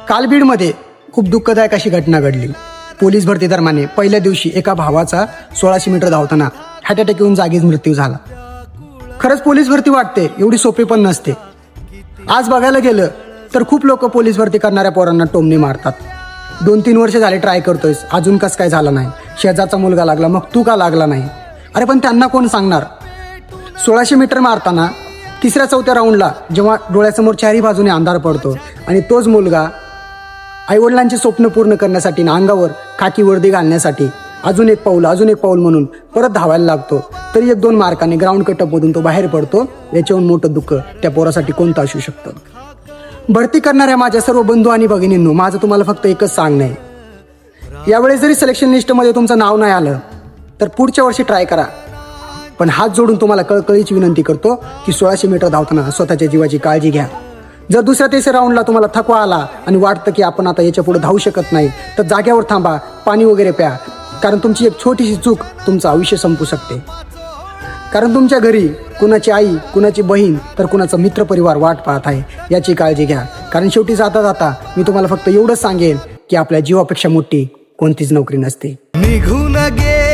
काल बीडमध्ये खूप दुःखदायक अशी घटना घडली. पोलीस भरती दरम्यान पहिल्या दिवशी एका भावाचा 1600 मीटर धावताना हार्ट अटॅक येऊन जागीच मृत्यू झाला. खरंच पोलीस भरती वाटते एवढी सोपी पण नसते. आज बघायला गेलं तर खूप लोक पोलीस भरती करणाऱ्या पोरांना टोमणे मारतात. 2-3 वर्ष झाले ट्राय करतोयस, अजून कसं काय झालं नाही, शेजारचा मुलगा लागला मग तू का लागला नाही. अरे पण त्यांना कोण सांगणार. 1600 मीटर मारताना 3ऱ्या-4थ्या राऊंडला जेव्हा डोळ्यासमोर चारही बाजूने अंधार पडतो आणि तोच मुलगा आईवडिलांचे स्वप्न पूर्ण करण्यासाठी ना अंगावर खाकी वर्दी घालण्यासाठी अजून एक पाऊल म्हणून परत धावायला लागतो, तरी 1-2 मार्काने ग्राउंड कटअपमधून तो बाहेर पडतो. याच्याहून मोठं दुःख त्या पोरासाठी कोणतं असू शकतं. भरती करणाऱ्या माझ्या सर्व बंधू आणि भगिनींनो, माझं तुम्हाला फक्त एकच सांगणं आहे, यावेळेस जरी सिलेक्शन लिस्टमध्ये तुमचं नाव नाही आलं तर पुढच्या वर्षी ट्राय करा. पण हात जोडून तुम्हाला कळकळीची विनंती करतो की 1600 मीटर धावताना स्वतःच्या जीवाची काळजी घ्या. जर 2ऱ्या-3ऱ्या राऊंडला तुम्हाला थकवा आला आणि वाटतं की आपण आता याच्या पुढे धावू शकत नाही तर जाग्यावर थांबा, पाणी वगैरे प्या, कारण तुमची एक छोटीशी चूक तुमचं आयुष्य संपू शकते. कारण तुमच्या घरी कुणाची आई, कुणाची बहीण तर कुणाचा मित्रपरिवार वाट पाहत आहे. याची काळजी घ्या. कारण शेवटी जाता जाता मी तुम्हाला फक्त एवढंच सांगेन की आपल्या जीवापेक्षा मोठी कोणतीच नोकरी नसते. निघून गे